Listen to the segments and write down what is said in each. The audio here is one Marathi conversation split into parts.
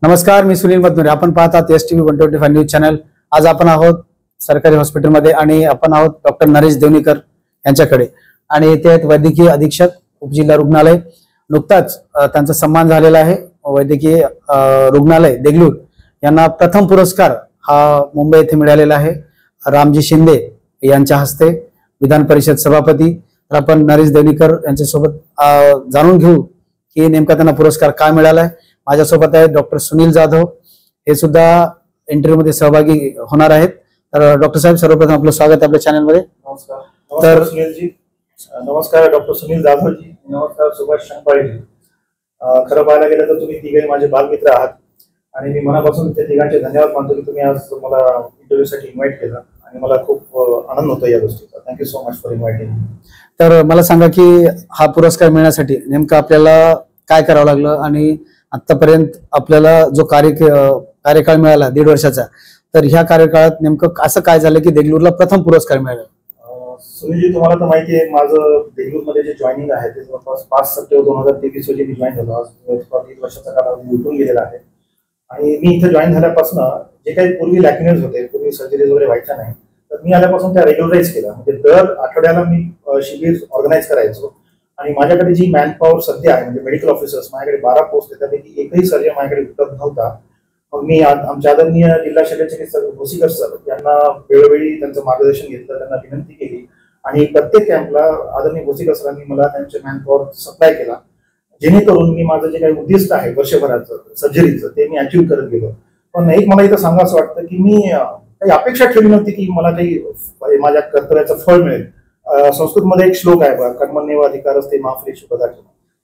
नमस्कार, मी सुनील मधनुरे. आपण पाहतात STV 125 न्यूज चॅनल. आज आपण आहोत सरकारी हॉस्पिटलमध्ये आणि आपण आहोत डॉक्टर नरेश देवनीकर यांच्याकडे आणि ते आहेत वैद्यकीय अधीक्षक उपजिल्हा रुग्णालय. नुकताच त्यांचा सन्मान झालेला आहे. वैद्यकीय रुग्णालय देगलूर यांना प्रथम पुरस्कार हा मुंबई येथे मिळालेला आहे. रामजी शिंदे यांच्या हस्ते विधान परिषद सभापती. तर आपण नरेश देवनीकर यांच्यासोबत जाणून घेऊ की नेमका त्यांना पुरस्कार काय मिळाला आहे. माझ्यासोबत आहेत डॉक्टर सुनील जाधव, हे सुद्धा इंटरव्ह्यू मध्ये सहभागी होणार आहेत. तर डॉक्टर साहेब, सर्वप्रथम आपलं स्वागत आहे आपल्या चॅनलमध्ये. नमस्कार. तर सुनीलजी नमस्कार. डॉक्टर सुनील जाधवजी नमस्कार. सुभाष शंपाळेजी, खरं पाहायला गेलं तर तुम्ही तिघे माझे बालमित्र आहात आणि मी मनापासून त्या तिघांचे धन्यवाद मानतो की तुम्ही आज मला इंटरव्ह्यू साठी इन्व्हाइट केलं आणि मला खूप आनंद होतो या गोष्टीचा. Thank you so much for inviting. तर मला सांगा की हा पुरस्कार मिळण्यासाठी नेमकं आपल्याला काय करावं लागलं आणि आतापर्यंत आपल्याला जो कार्यकाळ मिळाला 1.5 वर्षाचा, तर ह्या कार्यकाळात नेमकं असं काय झालं की देगलूरला प्रथम पुरस्कार मिळाला? सुनीलजी, तुम्हाला तर माहिती आहे माझं देगलूरमध्ये जे जॉईनिंग आहे ते जवळपास 5 सप्टेंबर 2023 रोजी मी जॉईन झालो. आज 1.5 वर्षाचा कालावधी उलटून गेलेला आहे आणि मी इथे जॉईन झाल्यापासून जे काही पूर्वी लॅक्युनेज होते, पूर्वी सर्जरीज वगैरे व्हायच्या नाही, तर मी आल्यापासून त्या रेग्युलराईज केलं. म्हणजे दर आठवड्याला मी शिबिर ऑर्गनाईज करायचो आणि माझ्याकडे जी मॅनपॉवर सध्या आहे म्हणजे मेडिकल ऑफिसर्स, माझ्याकडे 12 पोस्ट आहे, त्यापैकी एकही सर्जन माझ्याकडे उपलब्ध नव्हता. मग मी आमच्या आदरणीय जिल्हा शल्य चिकित्सक भोसीकर सर यांना वेळोवेळी त्यांचं मार्गदर्शन घेतलं, त्यांना विनंती केली आणि प्रत्येक कॅम्पला आदरणीय भोसीकर सरांनी मला त्यांचे मॅनपॉवर सप्लाय केला, जेणेकरून मी माझं जे काही उद्दिष्ट आहे वर्षभराचं सर्जरीचं ते मी अचीव्ह करत गेलो. पण एक मला इथं सांगा असं वाटतं की मी काही अपेक्षा ठेवली नव्हती की मला काही माझ्या कर्तव्याचं फळ मिळेल. संस्कृतमध्ये एक श्लोक आहे बघा, कर्मण्येव अधिकारस्ते मा फलेषु कदाचन.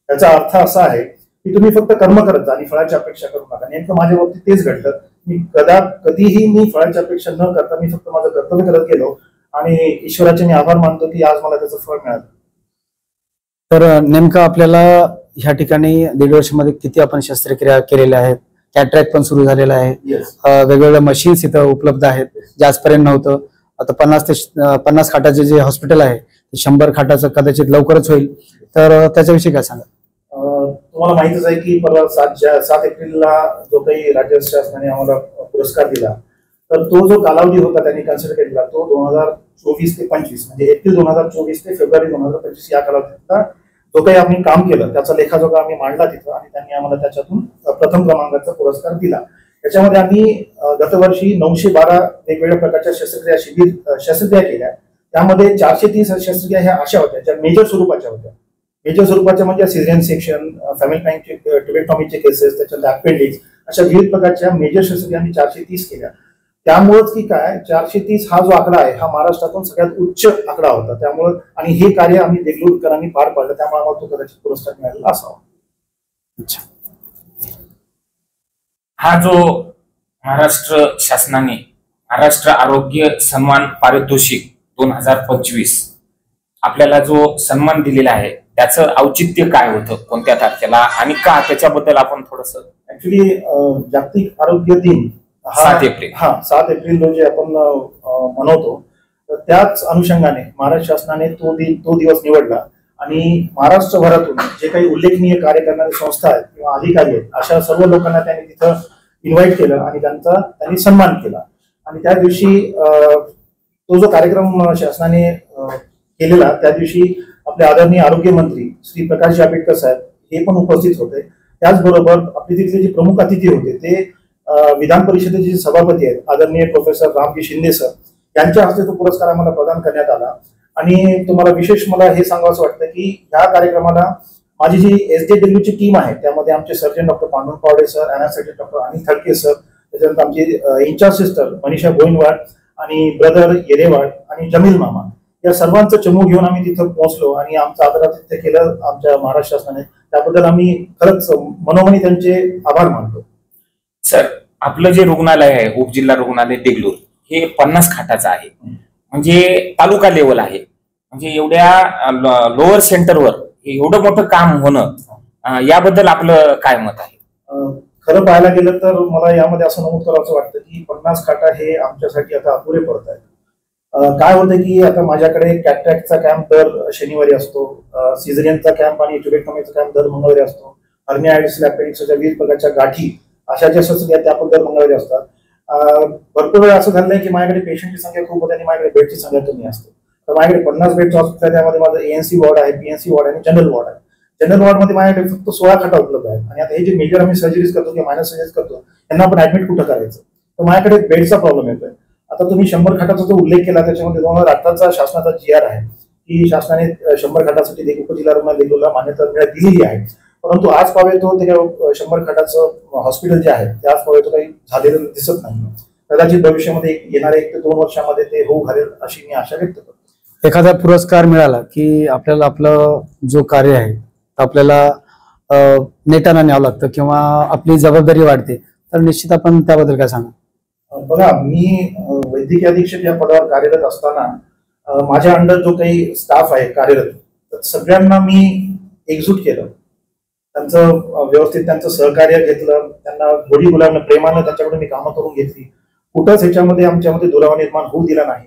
त्याचा अर्थ असा आहे की तुम्ही फक्त कर्म करत जा आणि फळाची अपेक्षा करू नका. नेमकं माझ्या बाबतीत तेच घडलं. मी कधीही मी फळाची अपेक्षा न करता मी फक्त माझं कर्तव्य करत गेलो आणि ईश्वराचे मी आभार मानतो की आज मला त्याचं फळ मिळालं. तर नेमकं आपल्याला ह्या ठिकाणी 1.5 वर्षामध्ये किती आपण शस्त्रक्रिया केलेल्या आहेत, कॅटरॅक्ट पण सुरू झालेला आहे, वेगवेगळ्या मशीन्स इथं उपलब्ध आहेत जे आजपर्यंत नव्हतं. आता 50 खाटाचे जे हॉस्पिटल आहे ते 100 खाटाचं कदाचित लवकरच होईल. तर त्याच्याविषयी काय सांगा? तुम्हाला माहितच आहे की परवा 7 एप्रिलला जो काही राज्य शासनाने आम्हाला पुरस्कार दिला, तर तो जो कालावधी होता त्यांनी कन्सिडर केलेला तो 2024 ते 25 म्हणजे एप्रिल 2024 ते फेब्रुवारी 2025 या कालावधीतला जो काही आम्ही काम केलं त्याचा लेखाजोखा आम्ही मांडला तिथं आणि त्यांनी आम्हाला त्याच्यातून प्रथम क्रमांकाचा पुरस्कार दिला. त्याच्यामध्ये आम्ही गतवर्षी 912 वेगवेगळ्या प्रकारच्या शस्त्रक्रिया केल्या. त्यामध्ये 430 शस्त्रक्रिया ह्या अशा होत्या ज्या मेजर स्वरूपाच्या होत्या. मेजर स्वरूपाच्या म्हणजे सिझेरियन सेक्शन, फॅमिली प्लॅनिंगचे, ट्युबेक्टॉमीचे केसेस, त्याच्यात अपेंडिक्स, अशा विविध प्रकारच्या मेजर शस्त्रक्रिया आम्ही 430 केल्या. त्यामुळेच की काय 430 हा जो आकडा आहे हा महाराष्ट्रातून सगळ्यात उच्च आकडा होता. त्यामुळे आणि हे कार्य आम्ही देगलूरकरांनी पार पाडलं, त्यामुळे आम्हाला तो कदाचित पुरस्कार मिळालेला असावा. अच्छा. हा जो महाराष्ट्र शासनाने महाराष्ट्र आरोग्य सन्मान पारितोषिक 2025 आपल्याला जो सन्मान दिलेला आहे त्याचं औचित्य काय होतं, कोणत्या तारखेला आणि का, त्याच्याबद्दल आपण थोडस. ऍक्च्युली जागतिक आरोग्य दिन 7 एप्रिल 7 एप्रिल रोजी आपण मनवतो. तर त्याच अनुषंगाने महाराष्ट्र शासनाने तो दिवस निवडला आणि महाराष्ट्रभरातून जे काही उल्लेखनीय कार्य करणारी संस्था आहेत किंवा अधिकारी आहेत अशा सर्व लोकांना त्यांनी तिथं इन्व्हाइट केलं आणि त्यांनी सन्मान केला. आणि त्या दिवशी तो जो कार्यक्रम शासनाने केलेला त्या दिवशी आपले आदरणीय आरोग्य मंत्री श्री प्रकाश जावडेकर साहेब हे पण उपस्थित होते. त्याचबरोबर आपले तिथले जे प्रमुख अतिथी होते ते विधान परिषदेचे सभापती आहेत आदरणीय प्रोफेसर रामजी शिंदे सर, यांच्या हस्ते तो पुरस्कार आम्हाला प्रदान करण्यात आला. आणि तुम्हाला विशेष मला हे सांगावं वाटतं की ह्या कार्यक्रमाला माझी जी SDW ची टीम आहे त्यामध्ये आमचे surgeon doctor Pandurang Pawde sir, anaesthetist doctor Anil Thadke sir, त्याच्यानंतर आमची इंचार्ज सिस्टर मनीषा गोविंदवाड आणि ब्रदर येरेवाड आणि जमील मामा, या सर्वांचं चमू घेऊन आम्ही तिथं पोहोचलो आणि आमचं आदरातिथ्य केलं आमच्या महाराष्ट्र शासनाने. त्याबद्दल आम्ही खरंच मनोमनी त्यांचे आभार मानतो. सर, आपलं जे रुग्णालय आहे उपजिल्हा रुग्णालय देगलूर हे 50 खाटाचं आहे, म्हणजे तालुका लेवल आहे. म्हणजे एवढ्या लोअर सेंटरवर एवढं मोठं काम होणं याबद्दल आपलं काय मत आहे? खरं पाहायला गेलं तर मला यामध्ये असं नमूद करावं वाटतं की 50 खाटा हे आमच्यासाठी आता अपुरे पडत आहेत. काय होतं की आता माझ्याकडे कॅटरॅक्टचा कॅम्प दर शनिवारी असतो, सिझेरियनचा कॅम्प आणि ट्युबेक्टॉमीचा कॅम्प दर मंगळवारी असतो, हर्निया अपेंडिक्सच्या विविध प्रकारच्या गाठी अशा ज्या शस्त्रक्रिया त्या पण दर मंगळवारी असतात. भरपूर वेळ असं झालं की माझ्याकडे पेशंटची संख्या खूप होती आणि माझ्याकडे बेडची संख्या कमी असते. तर माझ्याकडे 50 बेडचं हॉस्पिटल आहे, त्यामध्ये माझं ANC वॉर्ड आहे, PNC वॉर्ड आहे आणि जनरल वॉर्ड आहे. जनरल वॉर्डमध्ये माझ्याकडे फक्त 16 खाटा उपलब्ध आहेत आणि आता हे जे मेजर आम्ही सर्जरीज करतो किंवा मायनर सर्जरीज करतो त्यांना आपण ऍडमिट कुठं करायचं, तर माझ्याकडे बेडचा प्रॉब्लेम येतोय. आता तुम्ही 100 खाटाचा जो उल्लेख केला त्याच्यामध्ये 2018चा शासनाचा GR आहे की शासनाने 100 खाटासाठी उपजिल्हा रुग्णालय देगलूरला मान्यता दिलेली आहे. परंतु आज पावे तो ते 100 खाटाचं हॉस्पिटल जे आहे ते आज पावे तो काही झालेलं दिसत नाही. कदाचित भविष्यामध्ये येणाऱ्या 1 ते 2 वर्षामध्ये ते होऊ घालेल अशी मी आशा व्यक्त करतो. एखादा पुरस्कार मिळाला की आपल्याला आपलं जो कार्य आहे आपल्याला नेटानं न्यावं लागतं किंवा आपली जबाबदारी वाढते, तर निश्चित आपण त्याबद्दल काय सांगा? बघा, मी वैद्यकीय अधीक्षक या पदावर कार्यरत असताना माझ्या अंडर जो काही स्टाफ आहे कार्यरत, तर सगळ्यांना मी एकजूट केलं, त्यांचं व्यवस्थित त्यांचं सहकार्य घेतलं, त्यांना गोडी गुलाबनं प्रेमानं त्यांच्याकडून मी कामं करून घेतली. कुठंच ह्याच्यामध्ये आमच्यामध्ये दुरावा निर्माण होऊ दिला नाही.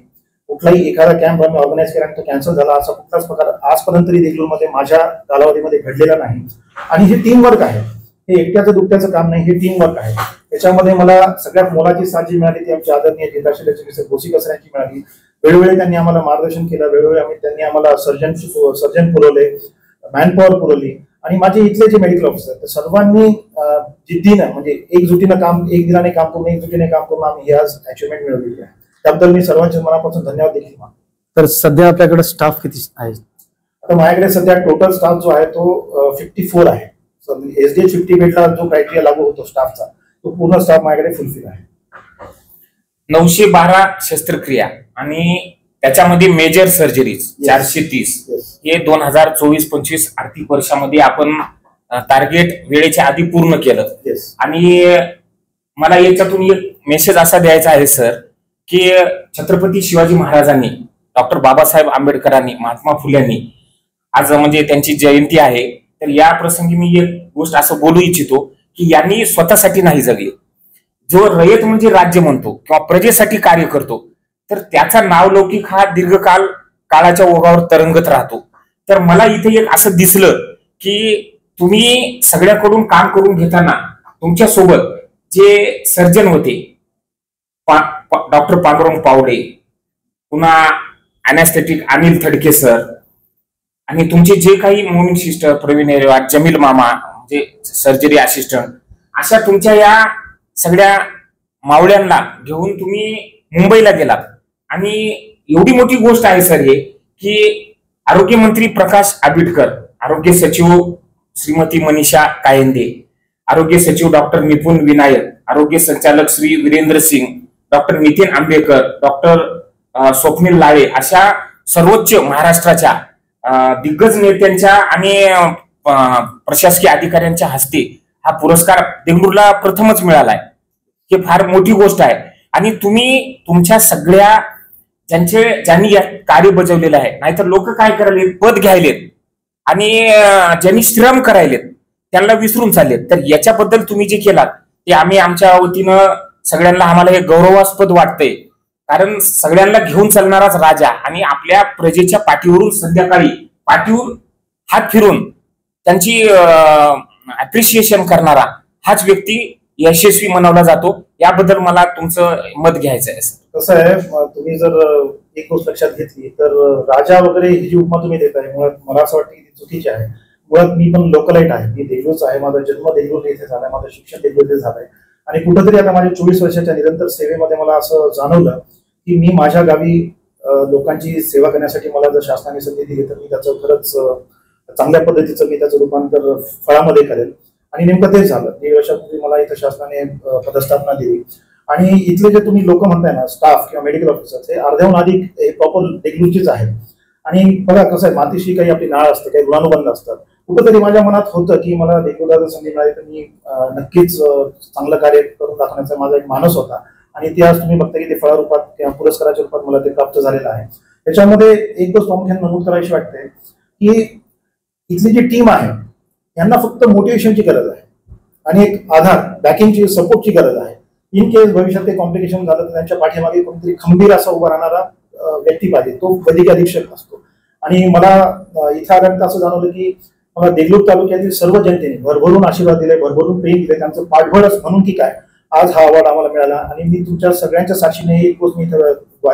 कुठलाही एखादा कॅम्प आम्ही ऑर्गनाईज केला आणि तो कॅन्सल झाला असा कुठलाच प्रकार आजपर्यंत देगलूरमध्ये माझ्या कालावधीमध्ये घडलेला नाही. आणि हे टीम वर्क आहे, हे एकट्याचं दुकट्याचं काम नाही, हे टीम वर्क आहे. त्याच्यामध्ये मला सगळ्यात मोलाची साथ जी मिळाली ती आमची आदरणीय जिल्हा शल्य चिकित्सक भोसीकर यांची मिळाली. वेळोवेळी त्यांनी आम्हाला मार्गदर्शन केलं, वेळोवेळी त्यांनी आम्हाला सर्जन पुरवले, मॅनपॉवर पुरवली आणि माझे इथले जे मेडिकल ऑफिसर तर सर्वांनी जिद्दीनं म्हणजे एकजुटीनं काम, एक दिलाने काम करून एकजुटीने काम करून आम्ही ही आज अचिव्हमेंट मिळवलेली आहे. त्याबद्दल मी सर्वांच्या मनापासून धन्यवाद देखील मानतो. तर सध्या आपल्याकडे स्टाफ किती आहे? आता माझ्याकडे सध्या टोटल स्टाफ जो आहे तो 54 आहे. SDH 50 बेडला जो क्रायटेरिया लागू होतो स्टाफचा तो पूर्ण स्टाफ माझ्याकडे फुलफिल आहे. 912 शस्त्रक्रिया आणि त्याच्यामध्ये मेजर सर्जरीज 430 हे 2024-25 आर्थिक वर्षामध्ये आपण टार्गेट वेळेच्या आधी पूर्ण केलं. आणि मला याच्यातून एक मेसेज असा द्यायचा आहे सर की छत्रपती शिवाजी महाराजांनी, डॉक्टर बाबासाहेब आंबेडकरांनी, महात्मा फुल्यांनी आज म्हणजे त्यांची जयंती आहे, तर या प्रसंगी मी एक गोष्ट असं बोलू इच्छितो की यांनी स्वतःसाठी नाही जगले. जो रयत म्हणजे राज्य म्हणतो किंवा प्रजेसाठी कार्य करतो तर त्याचा नावलौकिक हा दीर्घकाल काळाच्या ओघावर तरंगत राहतो. तर मला इथे एक असं दिसलं की तुम्ही सगळ्याकडून काम करून घेताना तुमच्या सोबत जे सर्जन होते डॉक्टर पांडुरंग पावडे, पुन्हा अॅनास्थेटिक अनिल थडके सर आणि तुमचे जे काही मोमिन सिस्टर प्रवीण एरेवार, जमील मामा म्हणजे सर्जरी असिस्टंट, अशा तुमच्या या सगळ्या मावळ्यांना घेऊन तुम्ही मुंबईला गेलात. आणि एवढी मोठी गोष्ट आहे सर हे की आरोग्यमंत्री प्रकाश आंबेडकर, आरोग्य सचिव श्रीमती मनीषा कायंदे, आरोग्य सचिव डॉक्टर निपुण विनायक, आरोग्य संचालक श्री वीरेंद्र सिंग, डॉक्टर नितीन आंबेकर, डॉक्टर स्वप्नील लाळे अशा सर्वोच्च महाराष्ट्राच्या दिग्गज नेत्यांच्या आणि प्रशासकीय अधिकाऱ्यांच्या हस्ते हा पुरस्कार देगलूरला प्रथमच मिळालाय. ही फार मोठी गोष्ट आहे. आणि तुम्ही तुमच्या सगळ्या ज्यांनी या कार्य बजावलेलं आहे, नाहीतर लोक काय करायलेत, पद घ्यायलेत आणि ज्यांनी श्रम करायलेत त्यांना विसरून चाललेत. तर याच्याबद्दल तुम्ही जे केलात ते आम्ही आमच्या वतीनं सगळ्यांना आम्हाला हे गौरवास्पद वाटतंय. कारण सगळ्यांना घेऊन चालणाराच राजा आणि आपल्या प्रजेच्या पाठीवरून संध्याकाळी पाठीवर हात फिरून त्यांची अप्रिशिएशन करणारा हाच व्यक्ती यशस्वी मनवला जातो. याबद्दल मला तुमचं मत घ्यायचं आहे. कसं आहे, तुम्ही जर एक गोष्ट लक्षात घेतली तर राजा वगैरे ही जी उपमा तुम्ही देताय मुळात मला असं वाटतं की ती चुकीची आहे. मुळात मी पण लोकलाईट आहे, मी देगलूरचा आहे, माझा जन्म देगलूर इथे झालाय, माझं शिक्षण देगलूर इथे झालंय. आणि कुठंतरी आता माझ्या 24 वर्षाच्या निरंतर सेवेमध्ये मला असं जाणवलं की मी माझ्या गावी लोकांची सेवा करण्यासाठी मला जर शासनाने संधी दिली तर मी त्याचं खरंच चांगल्या पद्धतीचं मी त्याचं रूपांतर फळामध्ये करेल. आणि नेमकं तेच झालं. 1.5 वर्षापूर्वी मला इथं शासनाने पदस्थापना दिली आणि इथले जे तुम्ही लोक म्हणताय ना, स्टाफ किंवा मेडिकल ऑफिसर्स, हे अर्ध्याहून अधिक हे प्रॉपर देगलूरचीच आहेत. आणि बघा कसं आहे, मातीशी काही आपली नाळ असते, काही ऋणानुबंध असतात. कुठंतरी माझ्या मनात होतं की मला देगलूरला जर संधी मिळाली तर मी नक्कीच चांगलं कार्य करून दाखवण्याचा माझा एक मानस होता. आणि ते आज तुम्ही बघता की ते फळारूपात किंवा पुरस्काराच्या रूपात मला ते प्राप्त झालेलं आहे. त्याच्यामध्ये एक गोष्ट प्रामुख्याने नमूद करायची वाटते की इथली जी टीम आहे यांना फक्त मोटिवेशनची गरज आहे आणि एक आधार, बॅकिंगची, सपोर्टची गरज आहे. इन केस भविष्यात ते कॉम्प्लिकेशन झालं तर त्यांच्या पाठीमागे कोणतरी खंबीर असा उभा राहणारा व्यक्ती पाहिजे, तो वैद्यकीय अधीक्षक असतो. आणि मला इथं आल्यानंतर असं जाणवलं की मला देगलूर तालुक्यातील सर्व जनतेने भरभरून आशीर्वाद दिले, भरभरून प्रेम दिले, त्यांचं पाठबळच म्हणून की काय आज हा अवॉर्ड आम्हाला मिळाला. आणि मी तुमच्या सगळ्यांच्या साक्षीने एक गोष्ट मी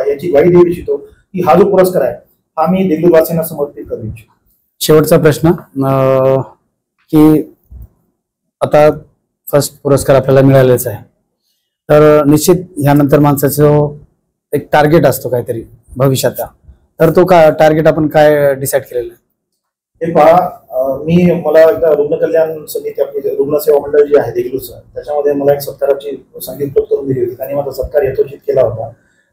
याची ग्वाही देऊ इच्छितो की हा जो पुरस्कार आहे हा मी देगलूरवासींना समर्पित करू इच्छितो. शेवटचा प्रश्न की आता फर्स्ट पुरस्कार आपल्याला मिळालेच आहे, तर निश्चित यानंतर माणसाचं एक टार्गेट असतो काहीतरी भविष्याचा, तर तो टार्गेट आपण काय डिसाईड केलेला आहे? हे पहा, मला एकदा रुग्ण कल्याण समिती आपली रुग्णसेवा मंडळ जी आहे देगलूरचं, त्याच्यामध्ये मला एक सत्काराची संधी उपलब्ध करून दिली होती. त्यांनी माझा सत्कार यथोचित केला होता.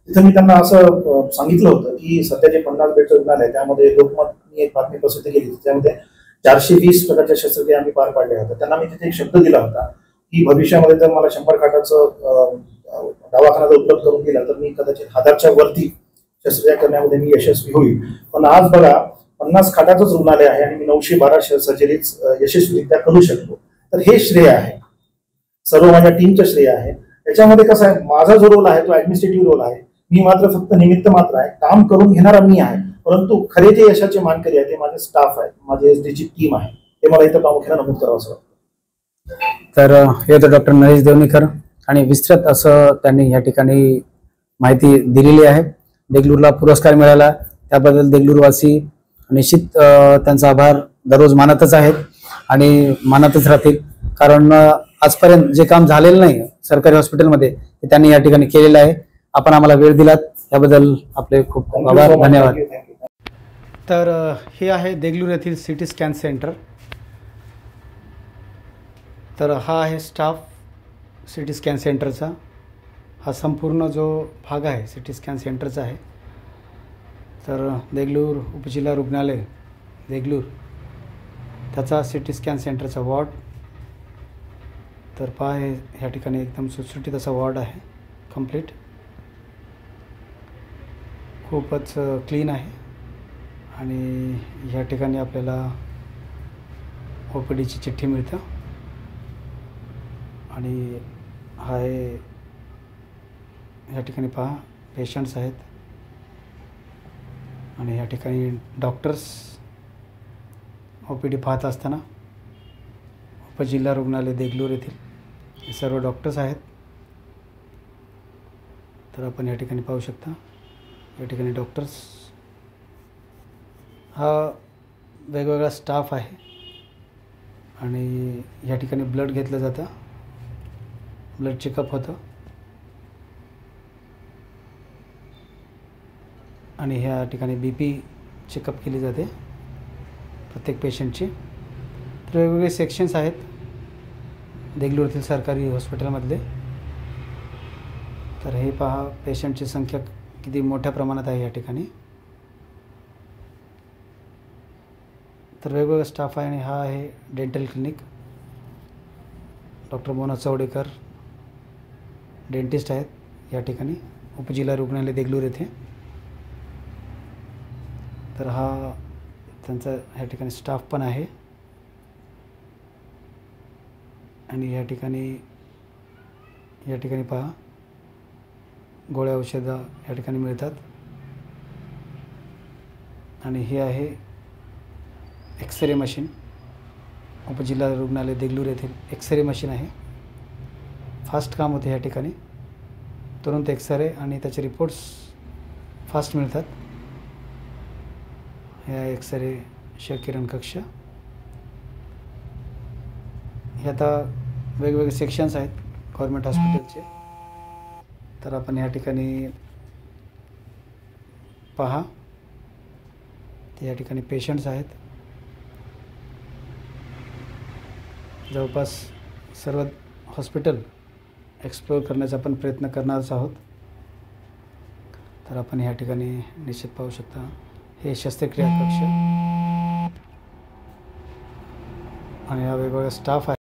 तिथं मी त्यांना असं सांगितलं होतं की सध्या जे 50 बेडचं रुग्णालय आहे त्यामध्ये लोकमतनी एक बातमी प्रसिद्ध केली, त्यामध्ये 420 प्रकारच्या शस्त्रक्रिया आम्ही पार पाडल्या होत्या. त्यांना मी तिथे एक शब्द दिला होता की भविष्यामध्ये जर मला 100 खाटाचं दवाखाना जर उपलब्ध करून दिला तर मी कदाचित 1000च्या वरती शस्त्रक्रिया करण्यामध्ये मी यशस्वी होईल. पण आज बघा 50 खाटाचंच रुग्णालय आहे आणि मी 912 सर्जरीज यशस्वीरित्या करू शकतो. तर हे श्रेय आहे, सर्व माझ्या टीमचं श्रेय आहे. याच्यामध्ये कसं आहे, माझा जो रोल आहे तो ऍडमिनिस्ट्रेटिव्ह रोल आहे. मी मात्र फक्त निमित्त मात्र आहे, काम करून घेणारा मी आहे. परंतु खरे जे यशाचे मानकरी आहे ते माझे स्टाफ आहे, माझे एसडीची टीम आहे. हे मला इथं प्रामुख्याने नमूद करावं असं वाटतं. तर हे होते डॉक्टर नरेश देवनीकर आणि विस्तृत असं त्यांनी या ठिकाणी माहिती दिलेली आहे. देगलूरला पुरस्कार मिळाला त्याबद्दल देगलूरवासी निश्चित त्यांचा आभार दररोज मानतच आहेत आणि मानतच राहतील, कारण आजपर्यंत जे काम झालेलं नाही सरकारी हॉस्पिटलमध्ये ते त्यांनी या ठिकाणी केलेलं आहे. आपण आम्हाला वेळ दिलात याबद्दल आपले खूप खूप आभार, धन्यवाद. तर हे आहे देगलूर येथील सिटी स्कॅन सेंटर. तर हा आहे स्टाफ सिटी स्कॅन सेंटरचा. हा संपूर्ण जो भाग आहे सिटी स्कॅन सेंटरचा आहे. तर देगलूर उपजिल्हा रुग्णालय देगलूर त्याचा सिटी स्कॅन सेंटरचा वॉर्ड. तर पहा हे ह्या ठिकाणी एकदम सुटसुटीत असा वॉर्ड आहे, कंप्लीट खूपच क्लीन आहे. आणि ह्या ठिकाणी आपल्याला OPDची चिठ्ठी मिळतं आणि हा आहे ह्या ठिकाणी पहा पेशंट्स आहेत आणि या ठिकाणी डॉक्टर्स OPD पाहत असताना उपजिल्हा रुग्णालय देगलूर येथील हे सर्व डॉक्टर्स आहेत. तर आपण या ठिकाणी पाहू शकता, या ठिकाणी डॉक्टर्स हा वेगवेगळा स्टाफ आहे आणि या ठिकाणी ब्लड घेतलं जातं, ब्लड चेकअप होतं आणि ह्या ठिकाणी BP चेकअप केली जाते प्रत्येक पेशंटची. तर वेगवेगळे सेक्शन्स आहेत देगलूर येथील सरकारी हॉस्पिटलमधले. तर हे पहा पेशंटची संख्या किती मोठ्या प्रमाणात आहे या ठिकाणी. तर वेगवेगळा स्टाफ आहे आणि हा आहे dental clinic. Doctor Mona Chaudekar dentist आहेत या ठिकाणी उपजिल्हा रुग्णालय देगलूर येथे. तर हा त्यांचा ह्या ठिकाणी स्टाफ पण आहे आणि या ठिकाणी पहा गोळ्या औषधं या ठिकाणी मिळतात. आणि हे आहे एक्सरे मशीन, उपजिल्हा रुग्णालय देगलूर येथील एक्सरे मशीन आहे. फास्ट काम होते या ठिकाणी, तुरंत एक्सरे आणि त्याचे रिपोर्ट्स फास्ट मिळतात. हे आहे एक्सरे क्षकिरण कक्ष. हे आता वेगवेगळे सेक्शन्स आहेत गव्हर्मेंट हॉस्पिटलचे. तर आपण या ठिकाणी पहा, ते या ठिकाणी पेशंट्स आहेत. जवळपास सर्व हॉस्पिटल एक्सप्लोअर करण्याचा आपण प्रयत्न करणारच आहोत. तर आपण या ठिकाणी निश्चित पाहू शकता हे शस्त्रक्रिया कक्ष आणि हा वेगवेगळा स्टाफ आहे.